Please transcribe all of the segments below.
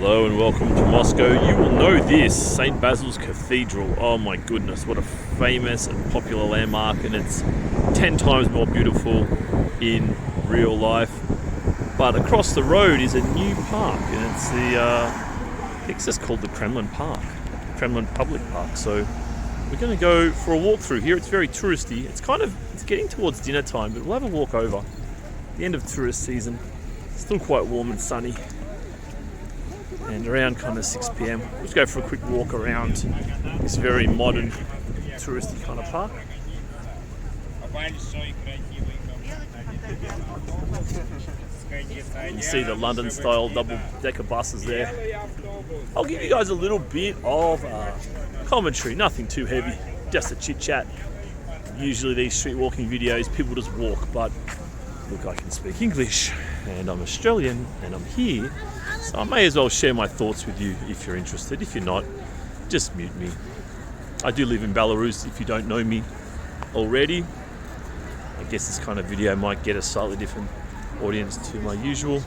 Hello and welcome to Moscow. You will know this, St. Basil's Cathedral. Oh my goodness, what a famous and popular landmark, and it's 10 times more beautiful in real life. But across the road is a new park, and it's I think it's just called the Kremlin Park, Kremlin Public Park. So we're going to go for a walk through here. It's very touristy. It's getting towards dinner time, but we'll have a walk over. The end of tourist season, still quite warm and sunny. And around kind of 6 p.m. Let's go for a quick walk around this very modern, touristy kind of park. You can see the London-style double-decker buses there. I'll give you guys a little bit of commentary, nothing too heavy, just a chit-chat. Usually these street walking videos, people just walk, but look, I can speak English, and I'm Australian, and I'm here. So I may as well share my thoughts with you if you're interested. If you're not, just mute me. I do live in Belarus if you don't know me already. I guess this kind of video might get a slightly different audience to my usual.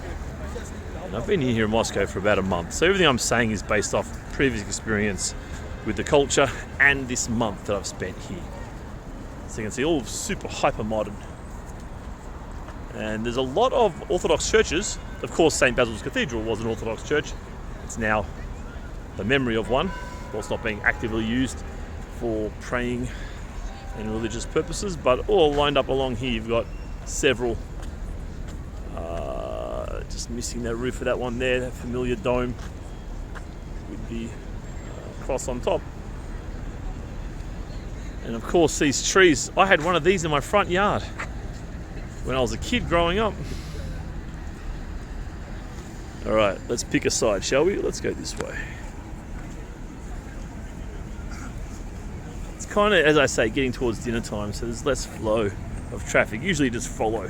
And I've been here in Moscow for about a month. So everything I'm saying is based off previous experience with the culture and this month that I've spent here. So you can see all super hyper modern. And there's a lot of Orthodox churches. Of course, St. Basil's Cathedral was an Orthodox church. It's now the memory of one, whilst not being actively used for praying and religious purposes. But all lined up along here, you've got several. Just missing that roof of that one there, that familiar dome with the cross on top. And of course, these trees. I had one of these in my front yard when I was a kid growing up. All right, let's pick a side, shall we? Let's go this way. It's kind of, as I say, getting towards dinner time, so there's less flow of traffic. Usually just follow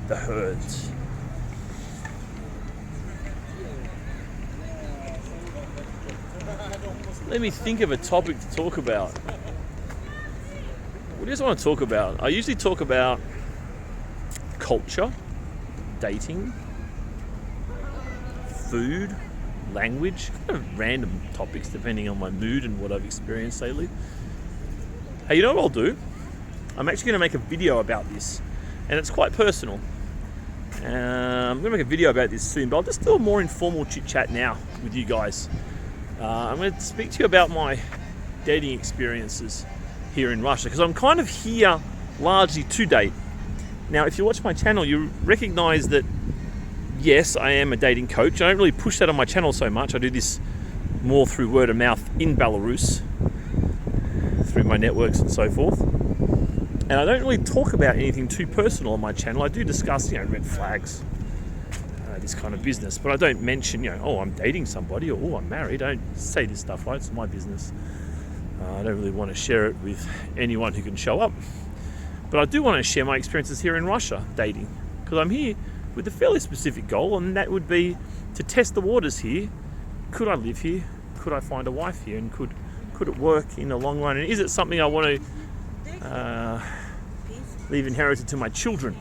the herds. Let me think of a topic to talk about. What do you guys want to talk about? I usually talk about culture, dating, food, language, kind of random topics depending on my mood and what I've experienced lately. Hey, you know what I'll do? I'm actually going to make a video about this, and it's quite personal. I'm going to make a video about this soon, but I'll just do a more informal chit chat now with you guys. I'm going to speak to you about my dating experiences here in Russia, because I'm kind of here largely to date. Now, if you watch my channel, you recognize that, yes, I am a dating coach. I don't really push that on my channel so much. I do this more through word of mouth in Belarus, through my networks and so forth. And I don't really talk about anything too personal on my channel. I do discuss, red flags, this kind of business. But I don't mention, oh, I'm dating somebody, or oh, I'm married. I don't say this stuff, right? It's my business. I don't really want to share it with anyone who can show up. But I do want to share my experiences here in Russia dating, because I'm here with a fairly specific goal, and that would be to test the waters here. Could I live here? Could I find a wife here? And could it work in the long run? And is it something I want to leave inherited to my children?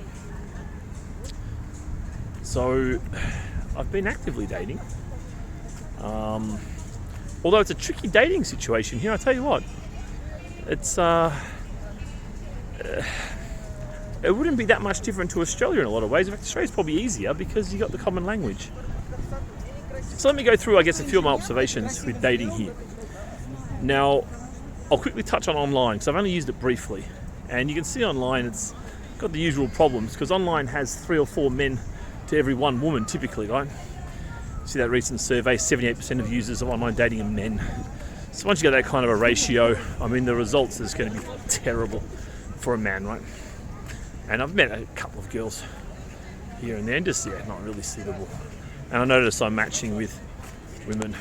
So I've been actively dating. Although it's a tricky dating situation here, I tell you what, it's it wouldn't be that much different to Australia in a lot of ways. In fact, Australia's probably easier because you got the common language. So let me go through, I guess, a few of my observations with dating here. Now, I'll quickly touch on online because I've only used it briefly, and you can see online it's got the usual problems because online has 3 or 4 men to every 1 woman typically, right? See that recent survey, 78% of users of online dating are men. So once you get that kind of a ratio, I mean, the results is going to be terrible for a man, right? And I've met a couple of girls here and there, and just, not really suitable. And I notice I'm matching with women,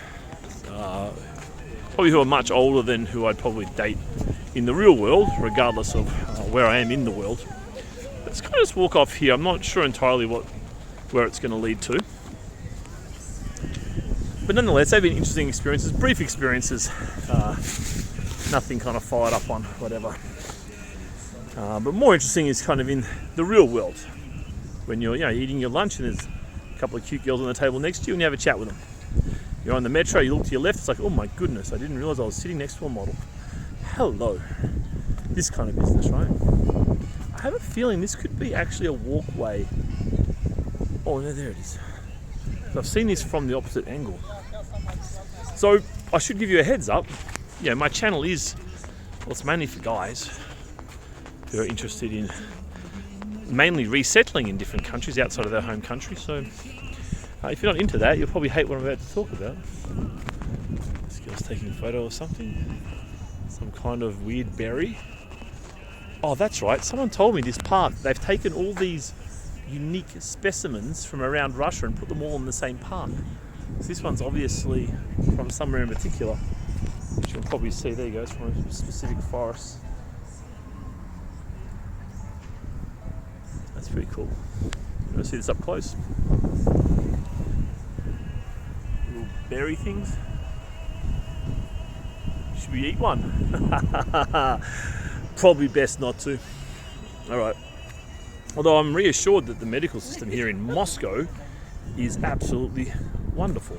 probably who are much older than who I'd probably date in the real world, regardless of where I am in the world. Let's kind of just walk off here. I'm not sure entirely where it's going to lead to. But nonetheless, they've been interesting experiences, brief experiences, nothing kind of fired up on, whatever. But more interesting is kind of in the real world, when you're eating your lunch and there's a couple of cute girls on the table next to you and you have a chat with them. You're on the metro, you look to your left, it's like, oh my goodness, I didn't realise I was sitting next to a model. Hello. This kind of business, right? I have a feeling this could be actually a walkway. Oh no, there it is. I've seen this from the opposite angle. So I should give you a heads up. Yeah, my channel is, well, it's mainly for guys who are interested in mainly resettling in different countries outside of their home country. So if you're not into that, you'll probably hate what I'm about to talk about. This girl's taking a photo of something. Some kind of weird berry. Oh, that's right. Someone told me this park, they've taken all these unique specimens from around Russia and put them all in the same park. So this one's obviously from somewhere in particular, which you'll probably see. There you go, it's from a specific forest. That's pretty cool. You want to see this up close? Little berry things. Should we eat one? Probably best not to. Alright. Although I'm reassured that the medical system here in Moscow is absolutely wonderful.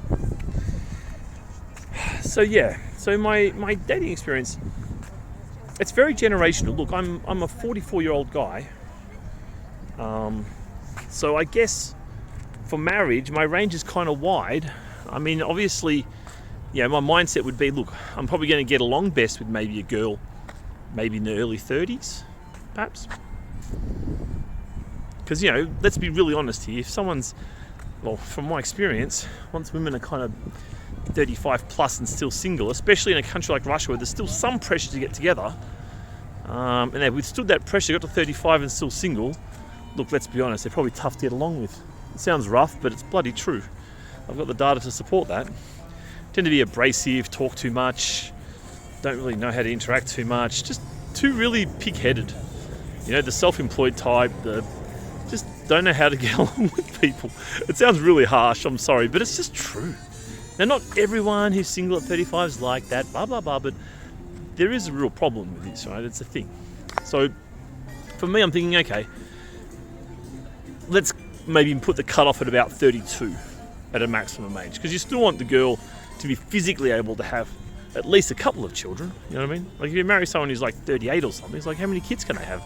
So yeah, so my dating experience, it's very generational. Look, I'm a 44-year-old guy. So I guess for marriage, my range is kind of wide. I mean, obviously, yeah, my mindset would be, look, I'm probably going to get along best with maybe a girl, maybe in the early 30s, perhaps. Because, you know, let's be really honest here. If someone's, well, from my experience, once women are kind of 35 plus and still single, especially in a country like Russia where there's still some pressure to get together, and they've withstood that pressure, got to 35 and still single, look, let's be honest, they're probably tough to get along with. It sounds rough, but it's bloody true. I've got the data to support that. Tend to be abrasive, talk too much, don't really know how to interact too much, just too really pig-headed. You know, the self-employed type, the just don't know how to get along with people. It sounds really harsh, I'm sorry, but it's just true. Now, not everyone who's single at 35 is like that, blah, blah, blah, but there is a real problem with this, right? It's a thing. So, for me, I'm thinking, okay, let's maybe put the cutoff at about 32 at a maximum age, because you still want the girl to be physically able to have at least a couple of children, you know what I mean? Like, if you marry someone who's like 38 or something, it's like, how many kids can they have?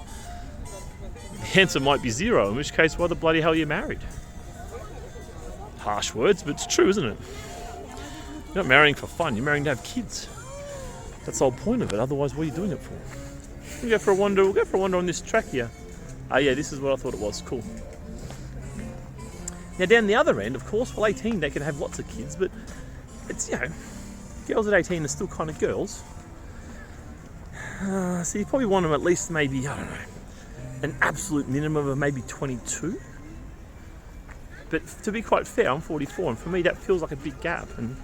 The answer might be 0, in which case, why the bloody hell are you married? Harsh words, but it's true, isn't it? You're not marrying for fun, you're marrying to have kids. That's the whole point of it, otherwise what are you doing it for? We'll go for a wander on this track here. Yeah, this is what I thought it was, cool. Now down the other end, of course, well 18 they can have lots of kids, but it's, you know, girls at 18 are still kind of girls. So you probably want them at least maybe, I don't know, an absolute minimum of maybe 22. But to be quite fair, I'm 44, and for me that feels like a big gap, and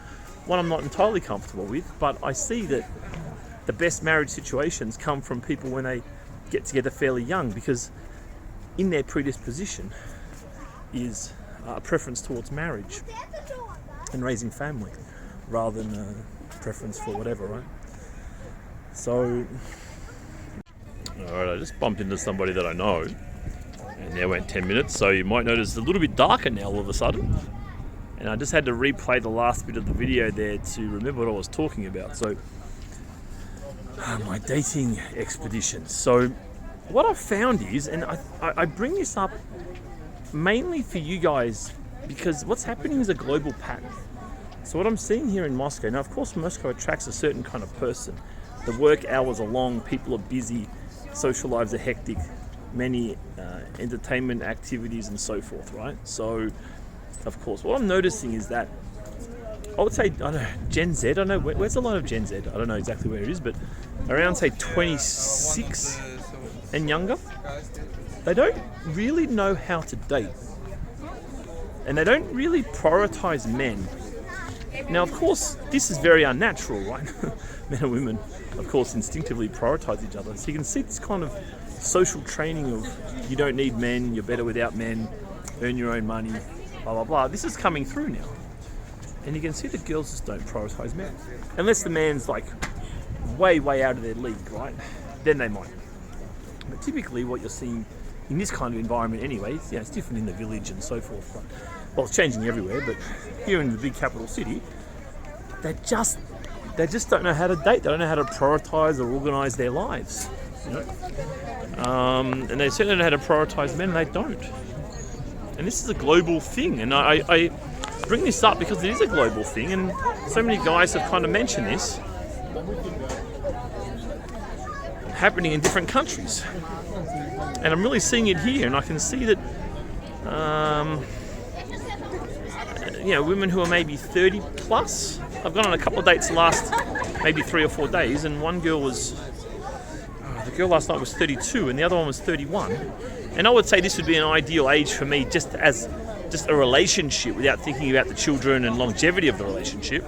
one I'm not entirely comfortable with, but I see that the best marriage situations come from people when they get together fairly young, because in their predisposition is a preference towards marriage and raising family, rather than a preference for whatever, right? So, alright, I just bumped into somebody that I know, and there went 10 minutes, so you might notice it's a little bit darker now all of a sudden. And I just had to replay the last bit of the video there to remember what I was talking about. So, my dating expeditions. So, what I've found is, and I bring this up mainly for you guys, because what's happening is a global pattern. So what I'm seeing here in Moscow, now of course Moscow attracts a certain kind of person. The work hours are long, people are busy, social lives are hectic, many entertainment activities and so forth, right? So, of course, what I'm noticing is that, I would say, I don't know, Gen Z, I don't know, where's the line of Gen Z? I don't know exactly where it is, but around, say, 26 and younger, they don't really know how to date. And they don't really prioritize men. Now, of course, this is very unnatural, right? Men and women, of course, instinctively prioritize each other. So you can see this kind of social training of you don't need men, you're better without men, earn your own money, blah, blah, blah. This is coming through now. And you can see that girls just don't prioritize men. Unless the man's like way, way out of their league, right? Then they might. But typically what you're seeing in this kind of environment anyway, it's different in the village and so forth. But, well, it's changing everywhere, but here in the big capital city, they just don't know how to date. They don't know how to prioritize or organize their lives. You know? And they certainly don't know how to prioritize men, and they don't. And this is a global thing, and I bring this up because it is a global thing, and so many guys have kind of mentioned this happening in different countries. And I'm really seeing it here, and I can see that women who are maybe 30 plus. I've gone on a couple of dates the last maybe 3 or 4 days, and one girl the girl last night was 32 and the other one was 31. And I would say this would be an ideal age for me just a relationship without thinking about the children and longevity of the relationship.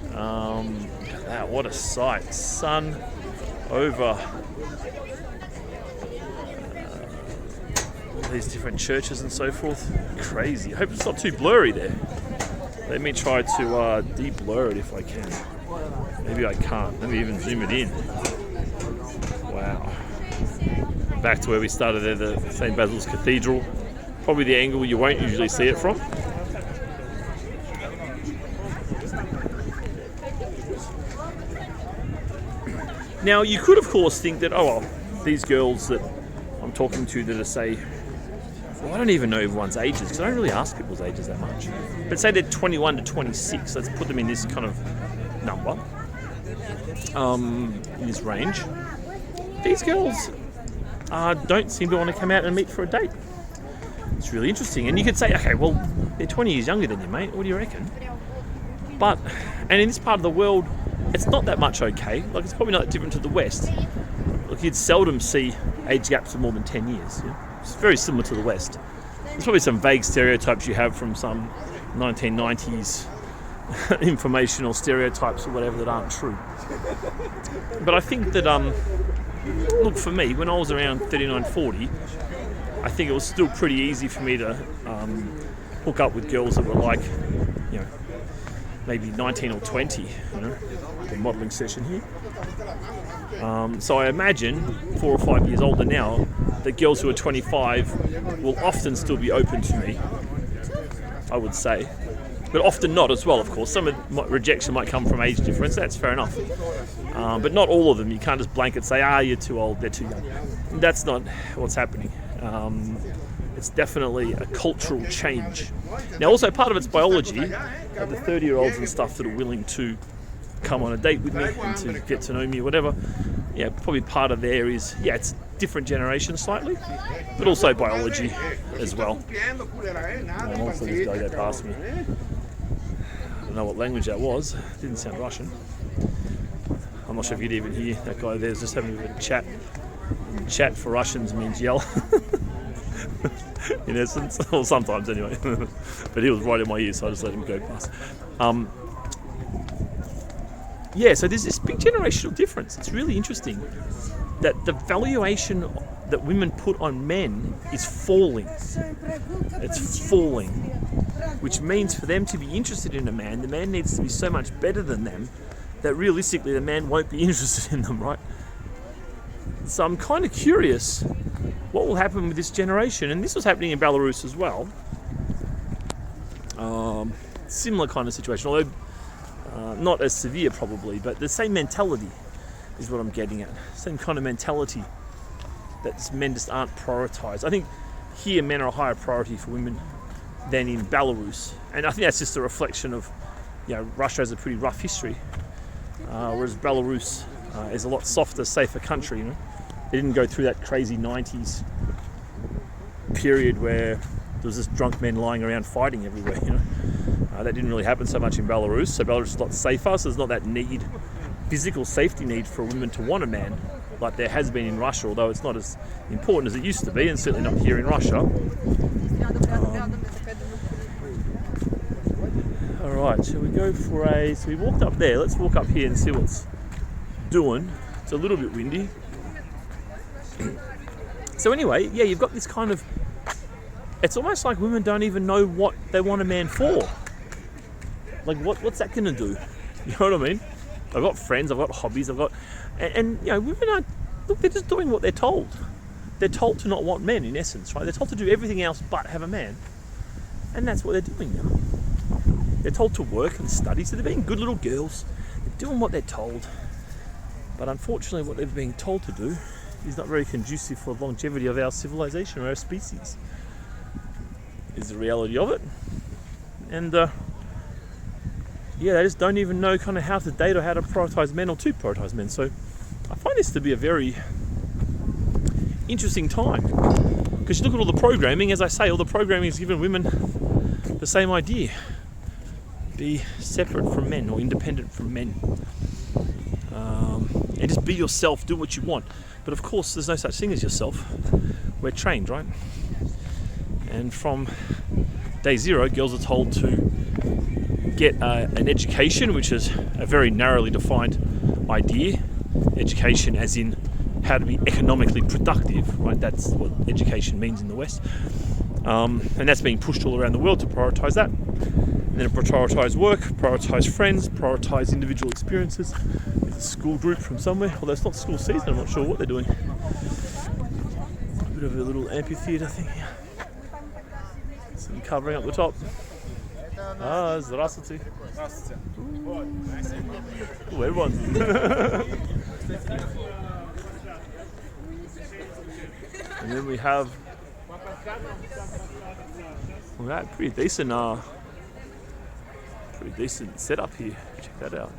Look at that, what a sight. Sun over all these different churches and so forth. Crazy. I hope it's not too blurry there. Let me try to de-blur it if I can. Maybe I can't. Let me even zoom it in. Wow. Back to where we started there, the St. Basil's Cathedral. Probably the angle you won't usually see it from. Now, you could, of course, think that, these girls that I'm talking to that are, say, I don't even know everyone's ages, because I don't really ask people's ages that much. But say they're 21 to 26, let's put them in this kind of number, in this range. These girls don't seem to want to come out and meet for a date. It's really interesting. And you could say, okay, well, they're 20 years younger than you, mate. What do you reckon? And in this part of the world, it's not that much okay. Like, it's probably not that different to the West. Look, you'd seldom see age gaps of more than 10 years. You know? It's very similar to the West. There's probably some vague stereotypes you have from some 1990s informational stereotypes or whatever that aren't true. But I think that, look, for me, when I was around 39, 40, I think it was still pretty easy for me to hook up with girls that were like, maybe 19 or 20, the modelling session here. So I imagine 4 or 5 years older now, that girls who are 25 will often still be open to me, I would say. But often not as well, of course. Some rejection might come from age difference, that's fair enough. But not all of them. You can't just blanket say, you're too old, they're too young. That's not what's happening. It's definitely a cultural change. Now, also part of it's biology. The 30-year-olds and stuff that are willing to come on a date with me and to get to know me, whatever. Yeah, probably part of there is, it's different generation slightly, but also biology as well. Also, this guy go past me. I don't know what language that was. It didn't sound Russian. I'm not sure if you'd even hear that guy there's just having a bit of chat. Chat for Russians means yell. In essence, or sometimes anyway. But he was right in my ear, so I just let him go past. So there's this big generational difference. It's really interesting that the valuation that women put on men is falling. It's falling, which means for them to be interested in a man, the man needs to be so much better than them that realistically the man won't be interested in them, right? So I'm kind of curious what will happen with this generation, and this was happening in Belarus as well. Similar kind of situation, although not as severe probably, but the same mentality is what I'm getting at. Same kind of mentality that men just aren't prioritized. I think here men are a higher priority for women than in Belarus, and I think that's just a reflection of, Russia has a pretty rough history, whereas Belarus is a lot softer, safer country. They didn't go through that crazy 90s period where there was just drunk men lying around fighting everywhere. That didn't really happen so much in Belarus. So Belarus is a lot safer. So there's not that physical safety need for a woman to want a man like there has been in Russia, although it's not as important as it used to be, and certainly not here in Russia. All right, shall we go for so we walked up there. Let's walk up here and see what's doing. It's a little bit windy. So anyway, you've got this kind of, it's almost like women don't even know what they want a man for. Like, what's that going to do? You know what I mean? I've got friends, I've got hobbies, and women aren't, look, they're just doing what they're told. They're told to not want men, in essence, right? They're told to do everything else but have a man. And that's what they're doing now. They're told to work and study, so they're being good little girls. They're doing what they're told. But unfortunately, what they're being told to do is not very conducive for the longevity of our civilization or our species, is the reality of it. And they just don't even know kind of how to date or how to prioritise men or to prioritise men. So I find this to be a very interesting time. Because you look at all the programming, as I say, all the programming has given women the same idea. Be separate from men or independent from men. And just be yourself, do what you want. But of course, there's no such thing as yourself. We're trained, right? And from day zero, girls are told to get an education, which is a very narrowly defined idea. Education as in how to be economically productive, right? That's what education means in the West. And that's being pushed all around the world to prioritise that. And then prioritise work, prioritise friends, prioritise individual experiences. There's a school group from somewhere, although it's not school season, I'm not sure what they're doing. A bit of a little amphitheatre thing here. Some covering up the top. Здравствуйте. Ooh, everyone's. And then we have pretty decent setup here. Check that out.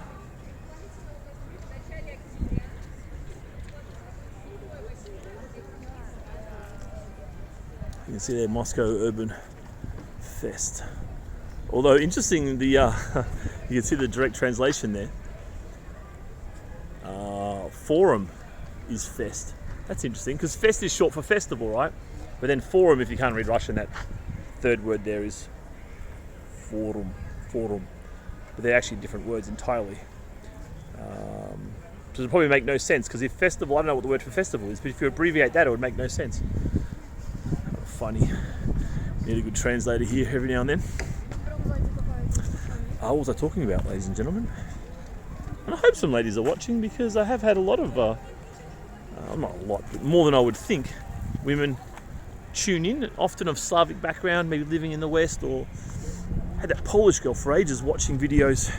You can see there Moscow Urban Fest. Although interesting, the you can see the direct translation there. Forum is fest. That's interesting because fest is short for festival, right? But then forum, if you can't read Russian, that third word there is forum. But they're actually different words entirely. So it'll probably make no sense because if festival, I don't know what the word for festival is, but if you abbreviate that, it would make no sense. Kind of funny. Need a good translator here every now and then. What was I talking about, ladies and gentlemen? And I hope some ladies are watching because I have had a lot of, not a lot, but more than I would think, women tune in, often of Slavic background, maybe living in the West, or had that Polish girl for ages watching videos,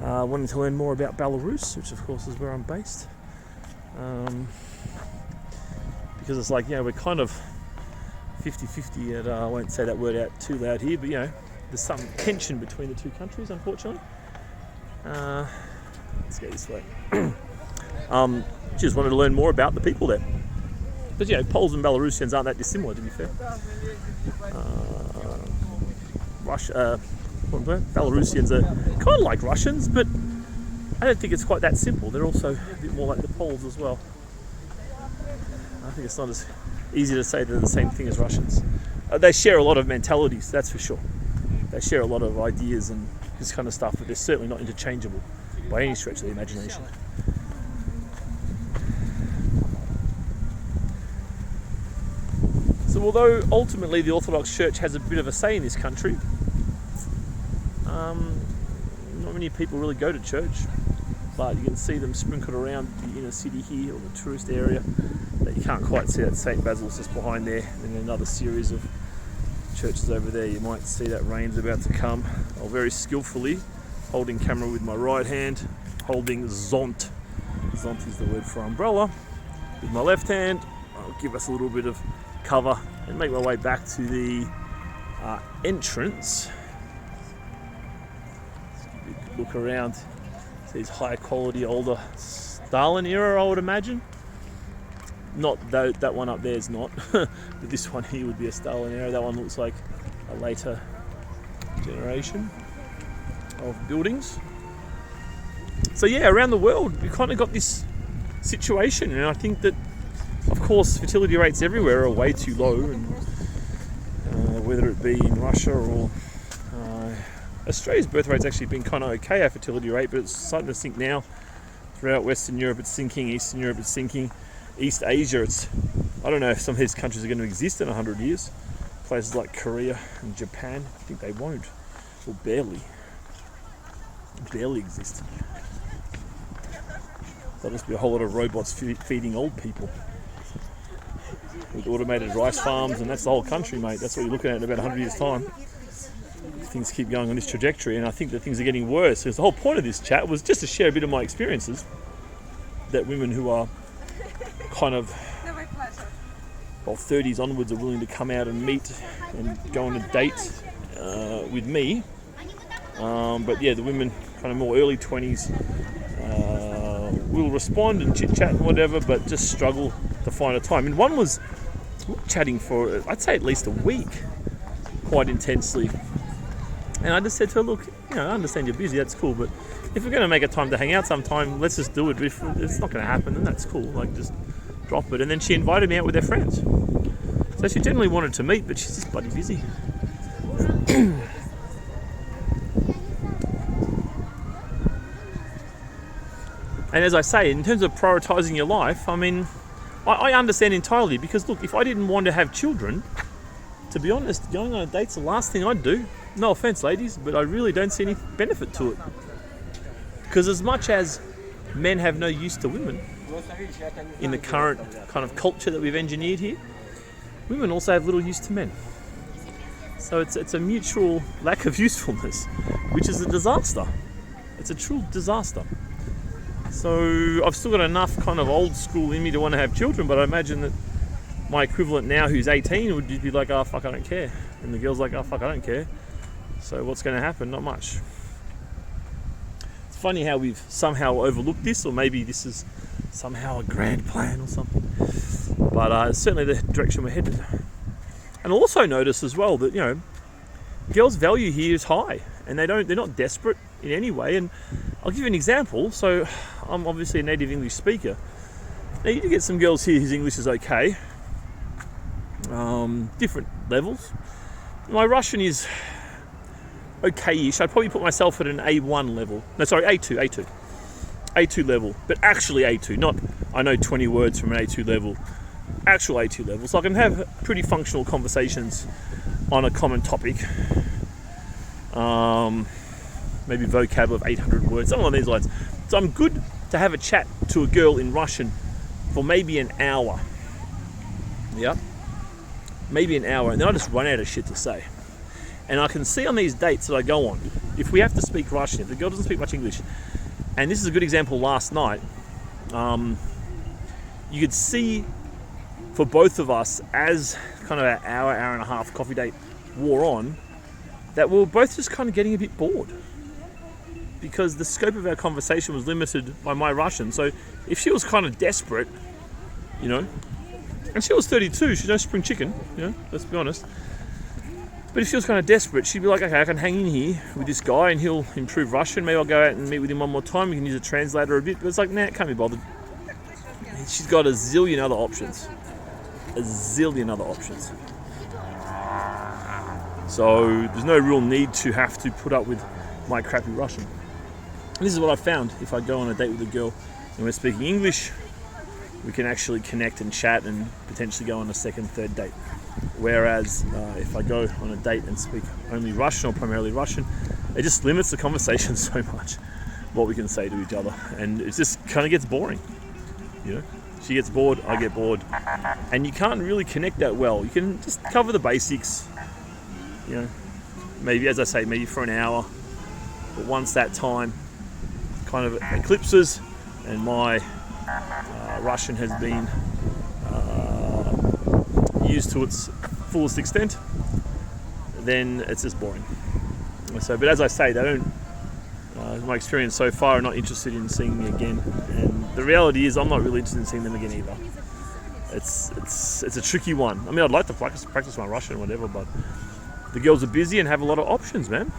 wanting to learn more about Belarus, which of course is where I'm based. Because it's like, we're kind of 50-50, and I won't say that word out too loud here, but there's some tension between the two countries, unfortunately. Let's go this way. Just wanted to learn more about the people there. But Poles and Belarusians aren't that dissimilar, to be fair. Belarusians are kind of like Russians, but I don't think it's quite that simple. They're also a bit more like the Poles as well. I think it's not as easy to say they're the same thing as Russians. They share a lot of mentalities, that's for sure. They share a lot of ideas and this kind of stuff, but they're certainly not interchangeable by any stretch of the imagination. So although ultimately the Orthodox Church has a bit of a say in this country, not many people really go to church, but you can see them sprinkled around the inner city here, or the tourist area. That you can't quite see that St. Basil's just behind there, and then another series of churches over there. You might see that rain's about to come. I'll very skillfully, holding camera with my right hand, holding zont. Zont is the word for umbrella. With my left hand, I'll give us a little bit of cover and make my way back to the entrance. Let's give you a good look around. These high quality older Stalin era, I would imagine. Not that one up there is not, but this one here would be a Stalin era. That one looks like a later generation of buildings. So around the world we kind of got this situation, and I think that, of course, fertility rates everywhere are way too low, and whether it be in Russia or Australia's birth rate's actually been kind of okay, our fertility rate, but it's starting to sink now. Throughout Western Europe it's sinking, Eastern Europe it's sinking, East Asia I don't know if some of these countries are going to exist in 100 years. Places like Korea and Japan, I think they won't, or barely exist. There'll just be a whole lot of robots feeding old people with automated rice farms, and that's the whole country, mate. That's what you're looking at in about 100 years' time. things keep going on this trajectory, and I think that things are getting worse. Because the whole point of this chat was just to share a bit of my experiences that women who are kind of 30s onwards are willing to come out and meet and go on a date with me. But yeah, the women kind of more early 20s will respond and chit chat and whatever, but just struggle to find a time. And one was chatting for, I'd say, at least a week, quite intensely. And I just said to her, look, I understand you're busy, that's cool, but if we're going to make a time to hang out sometime, let's just do it. If it's not going to happen, then that's cool. Like, just drop it. And then she invited me out with her friends. So she generally wanted to meet, but she's just bloody busy. And as I say, in terms of prioritising your life, I mean, I understand entirely, because look, if I didn't want to have children, to be honest, going on a date's the last thing I'd do. No offence, ladies, but I really don't see any benefit to it. Because as much as men have no use to women in the current kind of culture that we've engineered here, women also have little use to men. So it's a mutual lack of usefulness, which is a disaster. It's a true disaster. So I've still got enough kind of old school in me to want to have children, but I imagine that my equivalent now who's 18 would just be like, oh fuck, I don't care. And the girl's like, oh fuck, I don't care. So what's going to happen? Not much. It's funny how we've somehow overlooked this, or maybe this is somehow a grand plan or something. But it's certainly the direction we're headed. And I'll also notice as well that, girls' value here is high, and they're not desperate in any way. And I'll give you an example. So I'm obviously a native English speaker. Now you do get some girls here whose English is okay. Different levels. My Russian is okay-ish. I'd probably put myself at an A1 level. No, sorry, A2 level. But actually A2, not I know 20 words from an A2 level. Actual A2 level. So I can have pretty functional conversations on a common topic. Maybe vocab of 800 words, something along these lines. So I'm good to have a chat to a girl in Russian for maybe an hour. Yeah, maybe an hour, and then I just run out of shit to say. And I can see on these dates that I go on, if we have to speak Russian, if the girl doesn't speak much English, and this is a good example last night, you could see for both of us as kind of an hour and a half coffee date wore on, that we were both just kind of getting a bit bored, because the scope of our conversation was limited by my Russian. So if she was kind of desperate, and she was 32, she's no spring chicken, let's be honest. But if she was kind of desperate, she'd be like, okay, I can hang in here with this guy and he'll improve Russian. Maybe I'll go out and meet with him one more time. We can use a translator a bit. But it's like, nah, can't be bothered. She's got a zillion other options. So there's no real need to have to put up with my crappy Russian. And this is what I found. If I go on a date with a girl and we're speaking English, we can actually connect and chat and potentially go on a second, third date. Whereas if I go on a date and speak only Russian or primarily Russian, it just limits the conversation so much, what we can say to each other. And it just kind of gets boring. She gets bored, I get bored. And you can't really connect that well. You can just cover the basics, maybe, as I say, maybe for an hour. But once that time kind of eclipses and my Russian has been used to its fullest extent, then it's just boring. So, but as I say, they don't. My experience so far, are not interested in seeing me again, and the reality is, I'm not really interested in seeing them again either. It's a tricky one. I mean, I'd like to practice my Russian, or whatever, but the girls are busy and have a lot of options, man.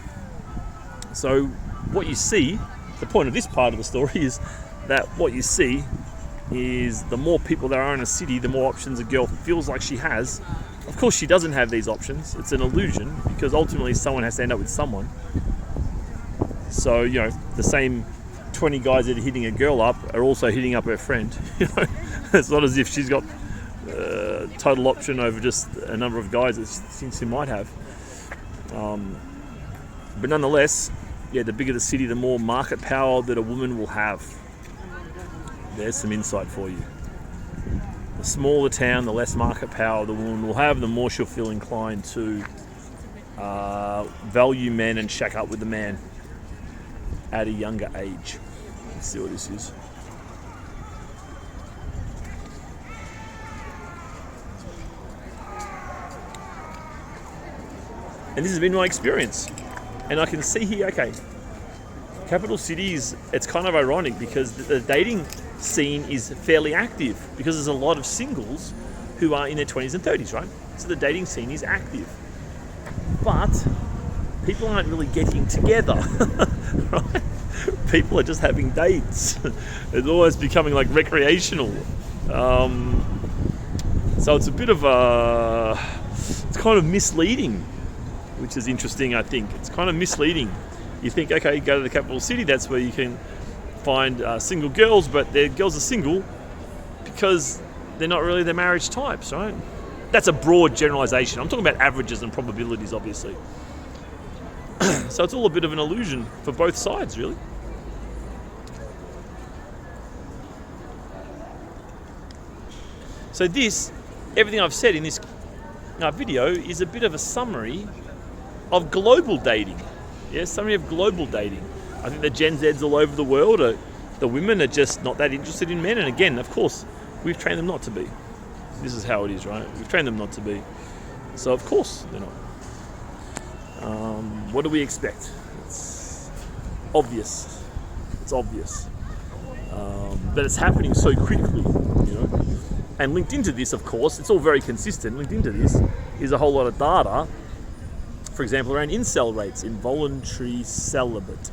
So, what you see, the point of this part of the story is that what you see is the more people there are in a city, the more options a girl feels like she has. Of course, she doesn't have these options. It's an illusion, because ultimately someone has to end up with someone. So, the same 20 guys that are hitting a girl up are also hitting up her friend. It's not as if she's got total option over just a number of guys that she thinks she might have. But nonetheless, the bigger the city, the more market power that a woman will have. There's some insight for you. The smaller town, the less market power the woman will have, the more she'll feel inclined to value men and shack up with the man at a younger age. Let's see what this is. And this has been my experience. And I can see here, okay, capital cities, it's kind of ironic because the dating scene is fairly active because there's a lot of singles who are in their 20s and 30s, right? So the dating scene is active. But people aren't really getting together, right? People are just having dates. It's almost becoming like recreational. So it's a bit of it's kind of misleading, which is interesting, I think. It's kind of misleading. You think, okay, you go to the capital city, that's where you can find single girls, but their girls are single because they're not really the marriage types, right? That's a broad generalization. I'm talking about averages and probabilities, obviously. So it's all a bit of an illusion for both sides, really. So this, everything I've said in this video is a bit of a summary of global dating. Yeah, summary of global dating. I think the Gen Zs all over the world, the women are just not that interested in men. And again, of course, we've trained them not to be. This is how it is, right? We've trained them not to be. So of course they're not. What do we expect? It's obvious. It's obvious. But it's happening so quickly, you know. And linked into this, of course, it's all very consistent. Linked into this is a whole lot of data, for example, around incel rates, involuntary celibate.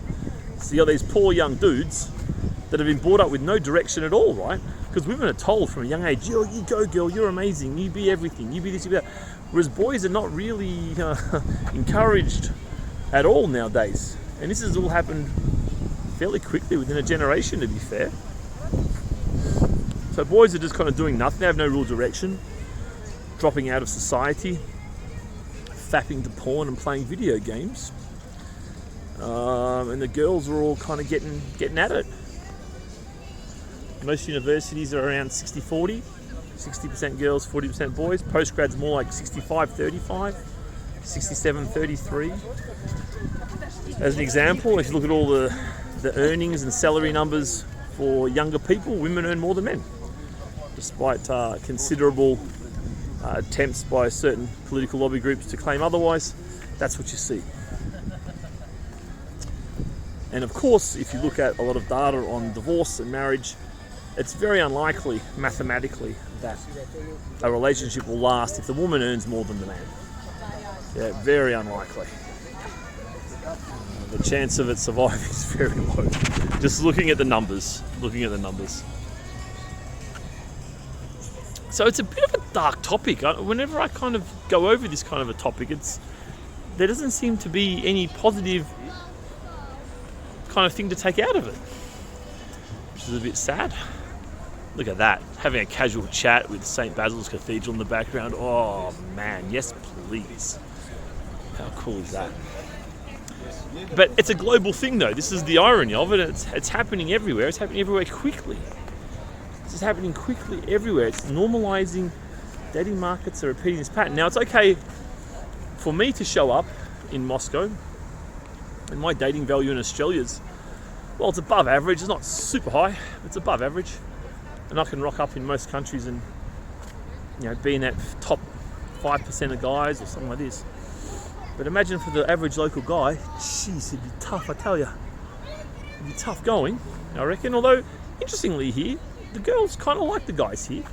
So you got these poor young dudes that have been brought up with no direction at all, right? Because women are told from a young age, yo, you go girl, you're amazing, you be everything, you be this, you be that. Whereas boys are not really encouraged at all nowadays. And this has all happened fairly quickly, within a generation, to be fair. So boys are just kind of doing nothing, they have no real direction, dropping out of society, fapping to porn and playing video games. And the girls are all kind of getting at it. Most universities are around 60-40, 60% girls, 40% boys. Postgrad's more like 65-35, 67-33. As an example, if you look at all the earnings and salary numbers for younger people, women earn more than men, despite considerable attempts by certain political lobby groups to claim otherwise. That's what you see. And of course, if you look at a lot of data on divorce and marriage, it's very unlikely mathematically that a relationship will last if the woman earns more than the man. Yeah, very unlikely. The chance of it surviving is very low. Just looking at the numbers. So it's a bit of a dark topic. Whenever I kind of go over this kind of a topic, there doesn't seem to be any positive kind of thing to take out of it, which is a bit sad. Look at that, having a casual chat with St. Basil's Cathedral in the background. Oh man, yes please. How cool is that? But it's a global thing though. This is the irony of it. It's happening everywhere. It's happening everywhere quickly. This is happening quickly everywhere. It's normalizing. Dating markets are repeating this pattern. Now it's okay for me to show up in Moscow, and my dating value in Australia's, well, it's above average. It's not super high. It's above average. And I can rock up in most countries and, you know, be in that top 5% of guys or something like this. But imagine for the average local guy, jeez, it'd be tough, I tell you. It'd be tough going, I reckon. Although, interestingly here, the girls kind of like the guys here.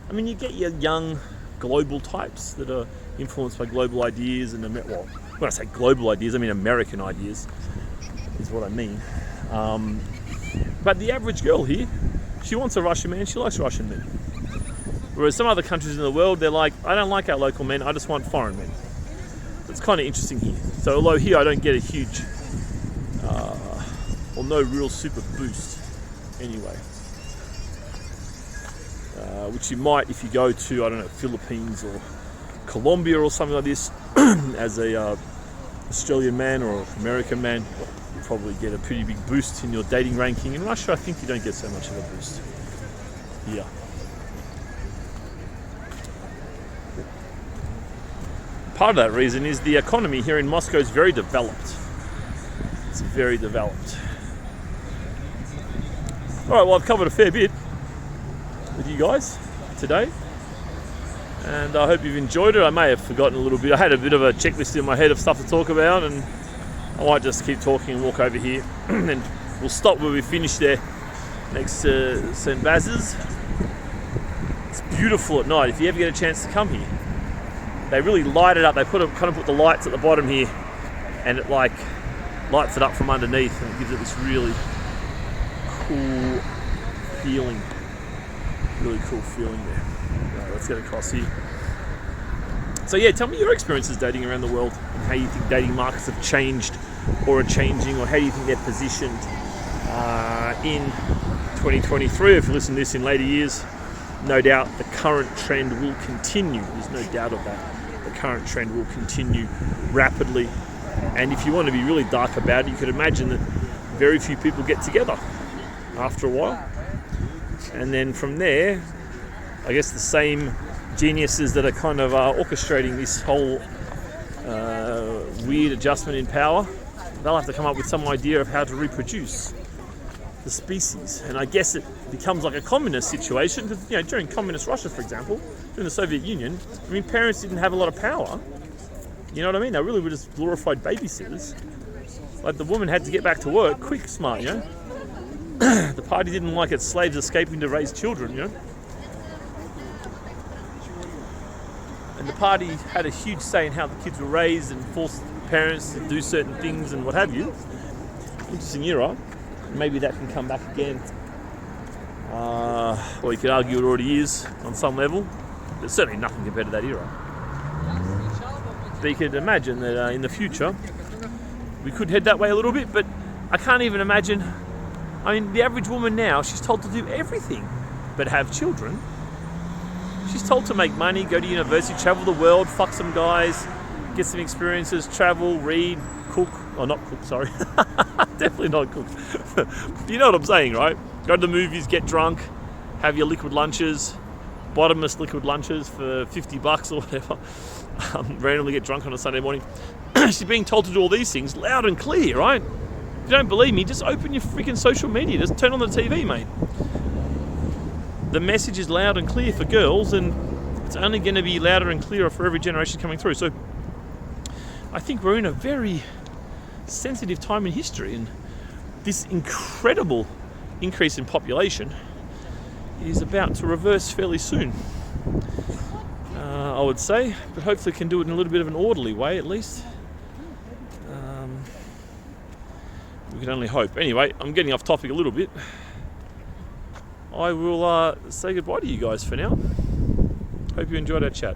I mean, you get your young global types that are influenced by global ideas and, well, when I say global ideas, I mean American ideas, is what I mean. But the average girl here, she wants a Russian man, she likes Russian men. Whereas some other countries in the world, they're like, I don't like our local men, I just want foreign men. It's kind of interesting here. So although here I don't get a huge, or no real super boost anyway. Which you might if you go to, I don't know, Philippines or Colombia or something like this, as a Australian man or American man, you probably get a pretty big boost in your dating ranking. In Russia, I think you don't get so much of a boost. Yeah. part of that reason is the economy here in Moscow is very developed. It's very developed. All right, well, I've covered a fair bit with you guys today, and I hope you've enjoyed it. I may have forgotten a little bit. I had a bit of a checklist in my head of stuff to talk about, and I might just keep talking and walk over here, and we'll stop where we finished there, next to St. Basil's. It's beautiful at night. If you ever get a chance to come here, they really light it up. They put the lights at the bottom here, and it like lights it up from underneath, and it gives it this really cool feeling. Really cool feeling there. Right, let's get across here. So yeah, tell me your experiences dating around the world, and how you think dating markets have changed or are changing, or how do you think they're positioned in 2023. If you listen to this in later years, no doubt the current trend will continue. There's no doubt of that. The current trend will continue rapidly. And if you want to be really dark about it, you could imagine that very few people get together after a while. And then from there, I guess the same geniuses that are kind of orchestrating this whole weird adjustment in power, they'll have to come up with some idea of how to reproduce the species. And I guess it becomes like a communist situation, because during communist Russia, for example, during the Soviet Union, parents didn't have a lot of power. You know what I mean? They really were just glorified babysitters. Like, the woman had to get back to work quick, smart, The party didn't like its slaves escaping to raise children, And the party had a huge say in how the kids were raised and forced parents to do certain things and what have you. Interesting era. Maybe that can come back again. Well, you could argue it already is on some level. There's certainly nothing compared to that era. But you could imagine that in the future we could head that way a little bit, but I can't even imagine. The average woman now, she's told to do everything but have children. She's told to make money, go to university, travel the world, fuck some guys, get some experiences, travel, read, cook. Oh, not cook, sorry. Definitely not cook. You know what I'm saying, right? Go to the movies, get drunk, have your liquid lunches, bottomless liquid lunches for $50 or whatever. Randomly get drunk on a Sunday morning. She's being told to do all these things loud and clear, right? If you don't believe me, just open your freaking social media. Just turn on the TV, mate. The message is loud and clear for girls, and it's only going to be louder and clearer for every generation coming through. So I think we're in a very sensitive time in history, and this incredible increase in population is about to reverse fairly soon, I would say, but hopefully can do it in a little bit of an orderly way at least. We can only hope. Anyway, I'm getting off topic a little bit. I will say goodbye to you guys for now. Hope you enjoyed our chat.